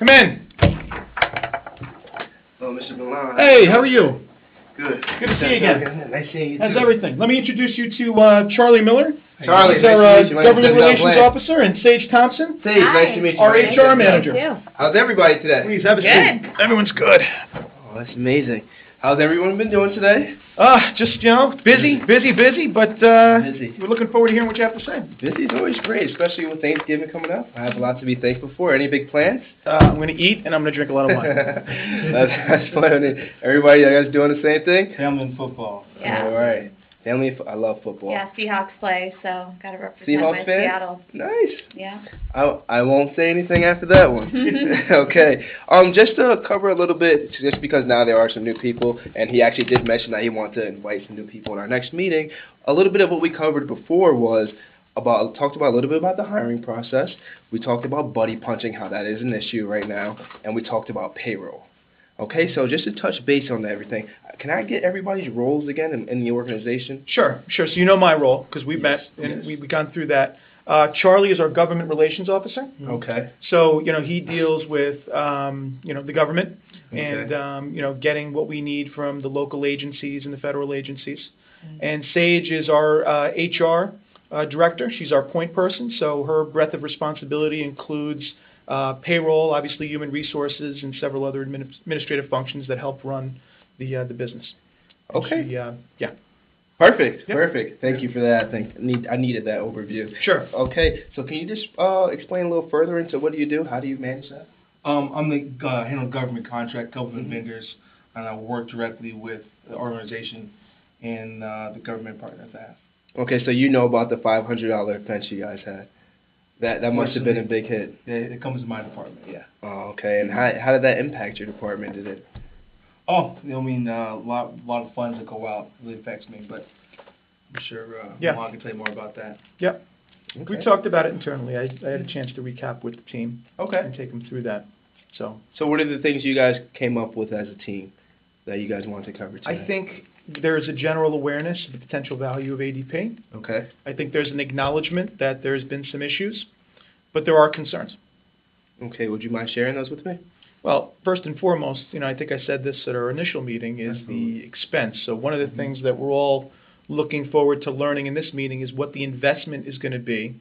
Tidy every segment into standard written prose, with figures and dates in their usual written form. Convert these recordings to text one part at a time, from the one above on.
Come in. Hello, Mr. Milan. Hey, how are you? Good. Good to see you again. Nice seeing you How's too. everything? Let me introduce you to Charlie Miller. Charlie, He's nice our to meet you. Government Relations Officer, and Sage Thompson, Sage, nice to meet you. our HR Manager. How's everybody today? Please have a seat. Everyone's good. Oh, that's amazing. How's everyone been doing today? Just, busy, but we're looking forward to hearing what you have to say. Busy is always great, especially with Thanksgiving coming up. I have a lot to be thankful for. Any big plans? I'm going to eat, and I'm going to drink a lot of wine. That's funny. Everybody, you guys doing the same thing? Family and football. Yeah. All right. Family, I love football. Yeah, Seahawks play, so got to represent Seahawks my fan? Seattle. Nice. Yeah. I won't say anything after that one. Okay. Just to cover a little bit, just because now there are some new people, and he actually did mention that he wanted to invite some new people in our next meeting. A little bit of what we covered before was talked about a little bit about the hiring process. We talked about buddy punching, how that is an issue right now, and we talked about payroll. Okay, so just to touch base on everything, can I get everybody's roles again in the organization? Sure. So you know my role, because we've met, and we've gone through that. Charlie is our Government Relations Officer. Okay. So, he deals with, the government and, getting what we need from the local agencies and the federal agencies. And Sage is our HR director. She's our point person, so her breadth of responsibility includes payroll, obviously human resources, and several other administrative functions that help run the business. Okay. Yeah. Perfect. Yep. Perfect. Thank you for that. I needed that overview. Sure. Okay. So can you just explain a little further into what do you do? How do you manage that? I'm the handle government contract, government vendors, and I work directly with the organization and the government partners I have. Okay, so you know about the $500 offense you guys had. That must have been a big hit. It comes to my department, yeah. Oh, okay. And how did that impact your department? Did it? Oh, a lot of funds that go out really affects me, but I'm sure Juan can tell you more about that. Yep. Okay. We talked about it internally. I had a chance to recap with the team. Okay. And take them through that. So what are the things you guys came up with as a team that you guys want to cover today? I think there is a general awareness of the potential value of ADP. Okay. I think there's an acknowledgement that there's been some issues, but there are concerns. Okay. Would you mind sharing those with me? Well, first and foremost, I think I said this at our initial meeting, is the expense. So one of the things that we're all looking forward to learning in this meeting is what the investment is going to be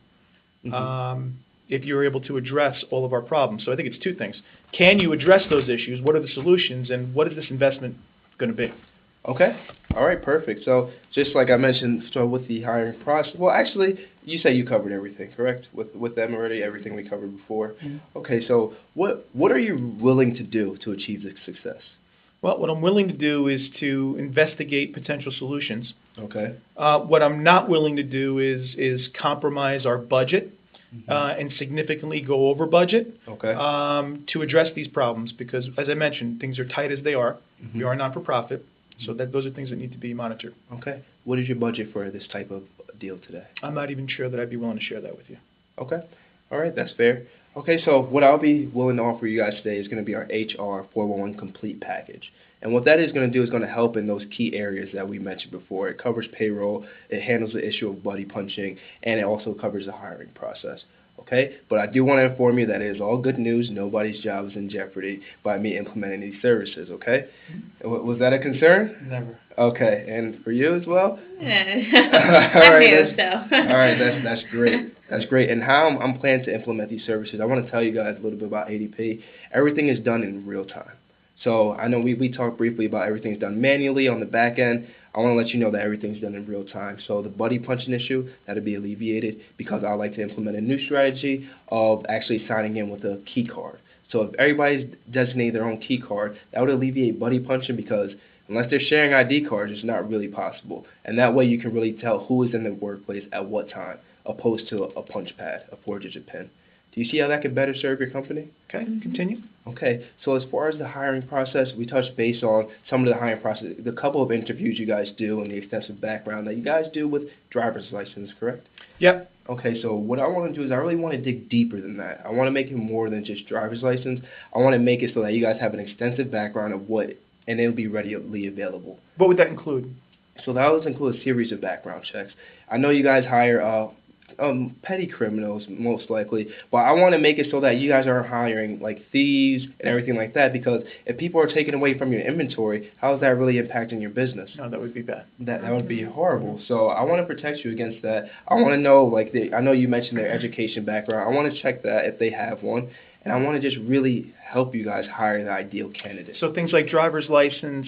if you're able to address all of our problems. So I think it's two things. Can you address those issues? What are the solutions? And what is this investment going to be? Okay. All right. Perfect. So just like I mentioned, so with the hiring process, well, actually, you say you covered everything, correct? With them already, everything we covered before. Okay. So what are you willing to do to achieve this success? Well, what I'm willing to do is to investigate potential solutions. Okay. What I'm not willing to do is compromise our budget and significantly go over budget to address these problems, because, as I mentioned, things are tight as they are. We are not-for-profit. So those are things that need to be monitored. Okay. What is your budget for this type of deal today? I'm not even sure that I'd be willing to share that with you. Okay. All right. That's fair. Okay. So what I'll be willing to offer you guys today is going to be our HR 411 complete package. And what that is going to do is going to help in those key areas that we mentioned before. It covers payroll, it handles the issue of buddy punching, and it also covers the hiring process. Okay? But I do want to inform you that it is all good news. Nobody's job is in jeopardy by me implementing these services, okay? Was that a concern? Never. Okay. And for you as well? All right, all right, that's great. That's great. And how I'm planning to implement these services, I want to tell you guys a little bit about ADP. Everything is done in real time. So I know we talked briefly about everything's done manually on the back end. I want to let you know that everything's done in real time. So the buddy punching issue, that'll be alleviated, because I like to implement a new strategy of actually signing in with a key card. So if everybody's designated their own key card, that would alleviate buddy punching, because unless they're sharing ID cards, it's not really possible. And that way you can really tell who is in the workplace at what time, opposed to a punch pad, a 4-digit PIN. Do you see how that could better serve your company? Okay, continue. Okay, so as far as the hiring process, we touched base on some of the hiring process, the couple of interviews you guys do and the extensive background that you guys do with driver's license, correct? Yep. Okay, so what I want to do is I really want to dig deeper than that. I want to make it more than just driver's license. I want to make it so that you guys have an extensive background of and it'll be readily available. What would that include? So that would include a series of background checks. I know you guys hire petty criminals, most likely. But I want to make it so that you guys aren't hiring like thieves and everything like that, because if people are taking away from your inventory, how is that really impacting your business? No, that would be bad. That would be horrible. So I want to protect you against that. I want to know, like, I know you mentioned their education background. I want to check that if they have one. And I want to just really help you guys hire the ideal candidate. So things like driver's license,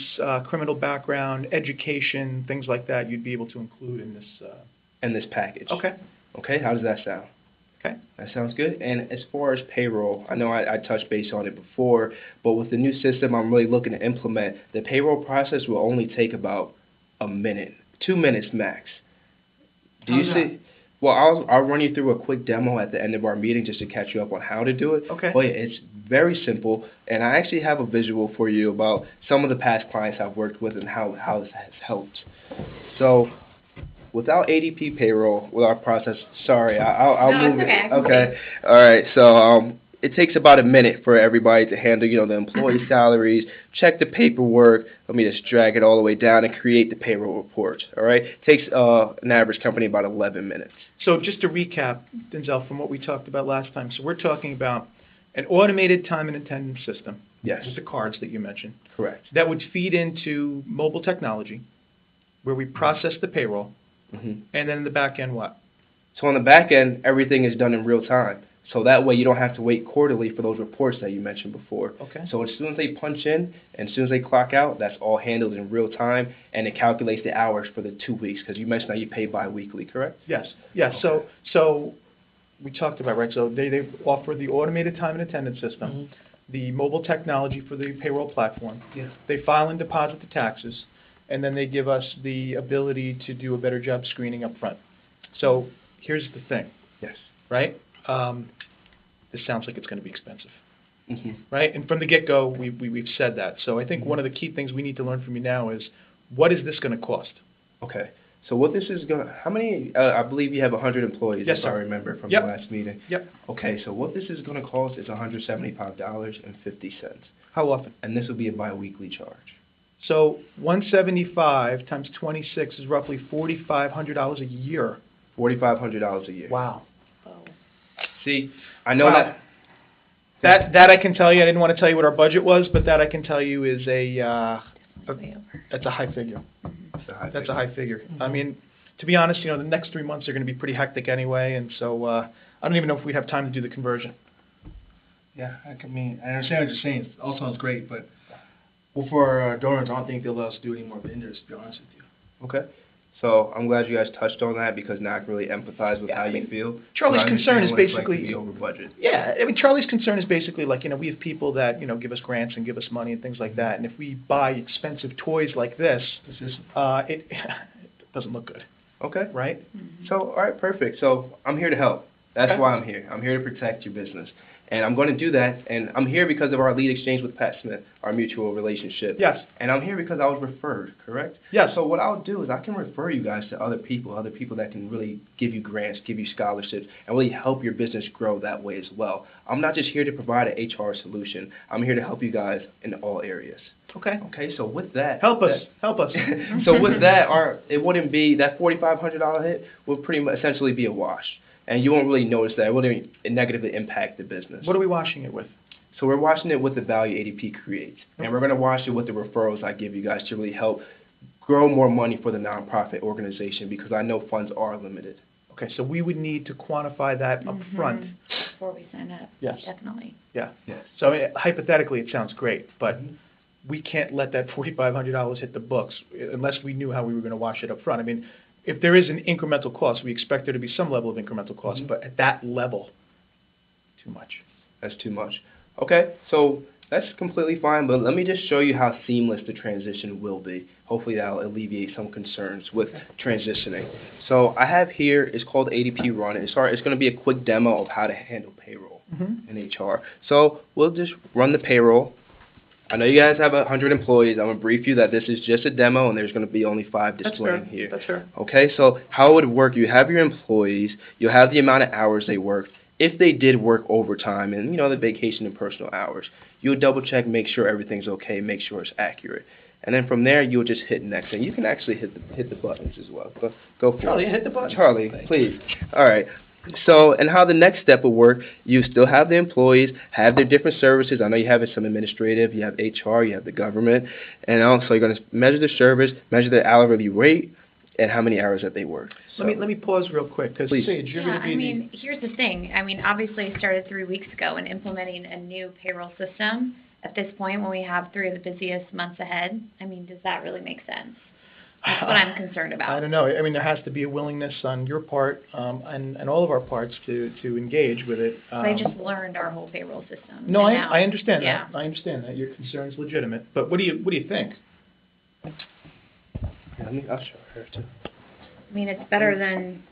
criminal background, education, things like that, you'd be able to include in this. In this package. Okay. Okay, how does that sound? Okay. That sounds good. And as far as payroll, I know I touched base on it before, but with the new system I'm really looking to implement, the payroll process will only take about a minute, 2 minutes max. Do you see? Well, I'll run you through a quick demo at the end of our meeting just to catch you up on how to do it. Okay. But it's very simple, and I actually have a visual for you about some of the past clients I've worked with and how this has helped. So, without ADP payroll, with our process, sorry, I'll No, move it's okay. it. Okay. All right. So it takes about a minute for everybody to handle, the employee salaries, check the paperwork. Let me just drag it all the way down and create the payroll report. All right. It takes an average company about 11 minutes. So just to recap, Denzel, from what we talked about last time, so we're talking about an automated time and attendance system. Yes. With the cards that you mentioned. Correct. That would feed into mobile technology, where we process the payroll. Mm-hmm. And then in the back end, what? So on the back end, everything is done in real time. So that way you don't have to wait quarterly for those reports that you mentioned before. Okay. So as soon as they punch in and as soon as they clock out, that's all handled in real time, and it calculates the hours for the 2 weeks, because you mentioned that you pay bi-weekly, correct? Yes. Yes. Okay. So we talked about, right? So they offer the automated time and attendance system, Mm-hmm. the mobile technology for the payroll platform. Yeah. They file and deposit the taxes, and then they give us the ability to do a better job screening up front. So here's the thing. Yes. Right? This sounds like it's going to be expensive, Mm-hmm. right? And from the get-go, we've said that. So I think one of the key things we need to learn from you now is, what is this going to cost? Okay. So what this is going to, how many, I believe you have 100 employees, Yes, if sir. I remember from Yep. the last meeting. Yep. Okay, so what this is going to cost is $175.50. How often? And this will be a bi-weekly charge. So 175 times 26 is roughly $4,500 a year. $4,500 a year. Wow. Oh. See, I know Wow. That I can tell you. I didn't want to tell you what our budget was, but that I can tell you is Way over. that's a high figure. That's a high figure. Mm-hmm. I mean, to be honest, the next 3 months are going to be pretty hectic anyway, and so I don't even know if we have time to do the conversion. Yeah, I understand what you're saying. It all sounds great, but for our donors, I don't think they'll let us do any more vendors, to be honest with you. Okay. So I'm glad you guys touched on that, because now I can really empathize with how you feel. Charlie's So I concern understand is what it's like to basically- be over budget. Yeah, I mean, Charlie's concern is basically like, we have people that, give us grants and give us money and things like that, and if we buy expensive toys like this, it doesn't look good, Okay. right? Mm-hmm. So, all right, perfect. So I'm here to help. That's Okay. why I'm here. I'm here to protect your business. And I'm going to do that. And I'm here because of our lead exchange with Pat Smith, our mutual relationship. Yes. And I'm here because I was referred, correct? Yes. So what I'll do is I can refer you guys to other people that can really give you grants, give you scholarships, and really help your business grow that way as well. I'm not just here to provide an HR solution. I'm here to help you guys in all areas. Okay. Okay, so with that... Help us. Help us. So with that, it wouldn't be, that $4,500 hit would pretty much essentially be a wash. And you won't really notice that. It wouldn't negatively impact the business. What are we washing it with? So we're washing it with the value ADP creates. And we're going to wash it with the referrals I give you guys to really help grow more money for the nonprofit organization, because I know funds are limited. Okay, so we would need to quantify that up front. Before we sign up. Yes. Definitely. Yeah. Yes. So I mean, hypothetically, it sounds great, but we can't let that $4,500 hit the books unless we knew how we were going to wash it up front. I mean, if there is an incremental cost, we expect there to be some level of incremental cost, but at that level, too much. That's too much. Okay, so that's completely fine, but let me just show you how seamless the transition will be. Hopefully that'll alleviate some concerns with transitioning. So I have here, it's called ADP Run. It's going to be a quick demo of how to handle payroll in HR. So we'll just run the payroll. I know you guys have 100 employees. I'm going to brief you that this is just a demo, and there's going to be only 5 displaying here. That's fair. Okay, so how it would work, you have your employees, you'll have the amount of hours they work. If they did work overtime and, the vacation and personal hours, you'll double check, make sure everything's okay, make sure it's accurate. And then from there, you'll just hit next. And you can actually hit the buttons as well. Go for Charlie, it. hit the button. Charlie, please. All right. So, and how the next step will work, you still have the employees, have their different services. I know you have some administrative, you have HR, you have the government. And also, you're going to measure the service, measure the hourly rate, and how many hours that they work. So, Let me pause real quick, because Sage, you're going to be I mean, here's the thing. I mean, obviously, I started 3 weeks ago and implementing a new payroll system. At this point, when we have 3 of the busiest months ahead, I mean, does that really make sense? That's what I'm concerned about. I don't know. I mean, there has to be a willingness on your part and all of our parts to engage with it. I just learned our whole payroll system. No, I understand yeah. that. I understand that. Your concern's legitimate. But what do you think? yeah, I'll show her too. I mean, it's better than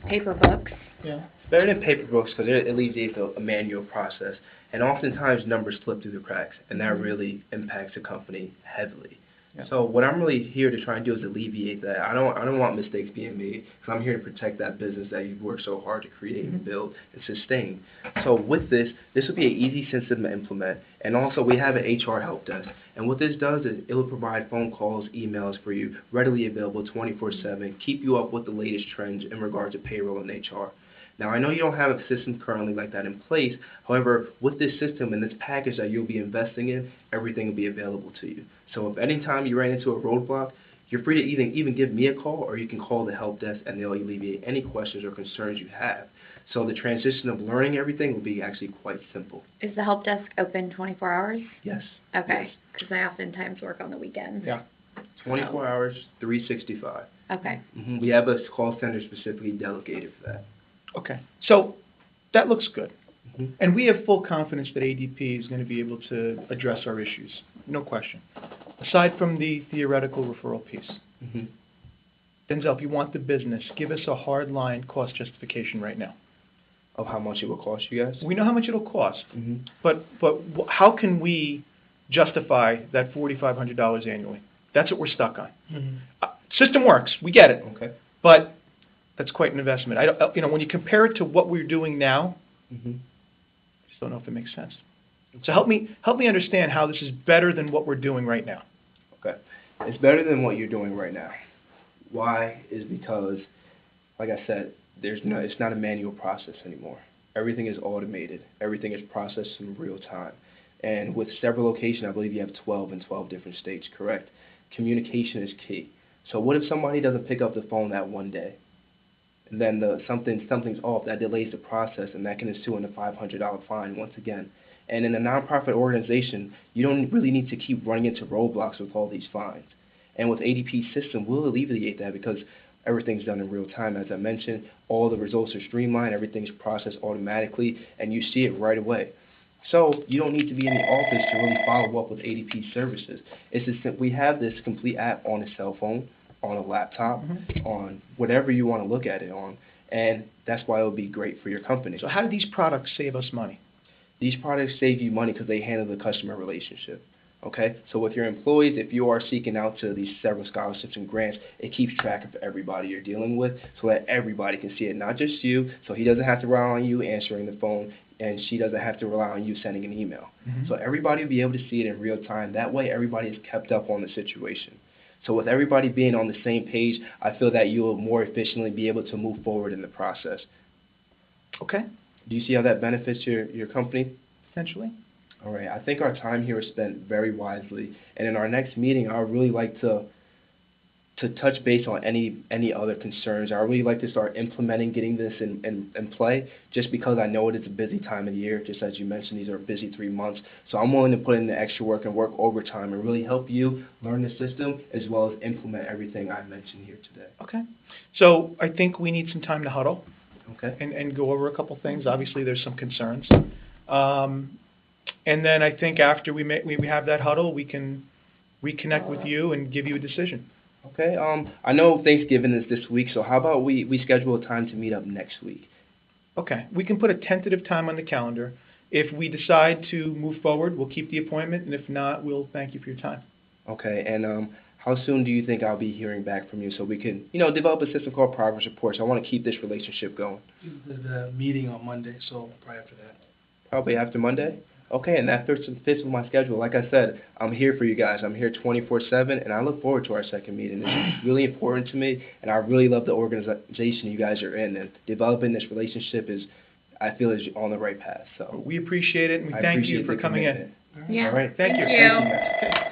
paper books. Yeah. Better than paper books because it alleviates a manual process. And oftentimes numbers slip through the cracks, and that really impacts the company heavily. Yeah. So what I'm really here to try and do is alleviate that. I don't want mistakes being made, because I'm here to protect that business that you've worked so hard to create and build and sustain. So with this will be an easy system to implement. And also we have an HR help desk. And what this does is it will provide phone calls, emails for you, readily available 24/7, keep you up with the latest trends in regards to payroll and HR. Now, I know you don't have a system currently like that in place. However, with this system and this package that you'll be investing in, everything will be available to you. So if any time you ran into a roadblock, you're free to even give me a call, or you can call the help desk and they'll alleviate any questions or concerns you have. So the transition of learning everything will be actually quite simple. Is the help desk open 24 hours? Yes. Okay, Yes. because I oftentimes work on the weekends. Yeah. 24 hours, 365. Okay. We have a call center specifically delegated for that. Okay. So that looks good. Mhm. And we have full confidence that ADP is going to be able to address our issues. No question. Aside from the theoretical referral piece. Mhm. Denzel, if you want the business, give us a hard line cost justification right now. Of how much it will cost you guys? We know how much it'll cost, Mhm. but how can we justify that $4,500 annually? That's what we're stuck on. System works, we get it, Okay. but that's quite an investment. When you compare it to what we're doing now, Mhm. I just don't know if it makes sense. So help me understand how this is better than what we're doing right now. Okay. It's better than what you're doing right now. Why is because, like I said, it's not a manual process anymore. Everything is automated. Everything is processed in real time. And with several locations, I believe you have 12 in 12 different states, correct? Communication is key. So what if somebody doesn't pick up the phone that one day? And then something's off, that delays the process, and that can ensue in a $500 fine once again. And in a nonprofit organization, you don't really need to keep running into roadblocks with all these fines. And with ADP's system, we'll alleviate that because everything's done in real time. As I mentioned, all the results are streamlined, everything's processed automatically, and you see it right away. So you don't need to be in the office to really follow up with ADP services. We have this complete app on a cell phone, on a laptop, on whatever you want to look at it on, and that's why it would be great for your company. So how do these products save us money? These products save you money because they handle the customer relationship. Okay, so with your employees, if you are seeking out to these several scholarships and grants, it keeps track of everybody you're dealing with so that everybody can see it, not just you, so he doesn't have to rely on you answering the phone, and she doesn't have to rely on you sending an email. So everybody will be able to see it in real time. That way everybody is kept up on the situation. So with everybody being on the same page, I feel that you will more efficiently be able to move forward in the process. Okay, Do you see how that benefits your company? potentially. All right, I think our time here is spent very wisely, and in our next meeting, I would really like to touch base on any other concerns. I would really like to start implementing getting this in play, just because I know it is a busy time of year. Just as you mentioned, these are busy 3 months, so I'm willing to put in the extra work and work overtime and really help you learn the system as well as implement everything I mentioned here today. Okay. So I think we need some time to huddle Okay. and go over a couple things. Obviously, there's some concerns. And then I think after we have that huddle, we can reconnect with you and give you a decision. Okay. I know Thanksgiving is this week, so how about we schedule a time to meet up next week? Okay. We can put a tentative time on the calendar. If we decide to move forward, we'll keep the appointment, and if not, we'll thank you for your time. Okay. And how soon do you think I'll be hearing back from you so we can, develop a system called progress reports? I want to keep this relationship going. The meeting on Monday, so probably after that. Probably after Monday? Okay, and that fits with my schedule. Like I said, I'm here for you guys. I'm here 24/7, and I look forward to our second meeting. It's really important to me, and I really love the organization you guys are in. And developing this relationship I feel, is on the right path. So We appreciate it, and we thank you for coming in. Yeah. All right. Thank you. Thank you. Thank you. Okay.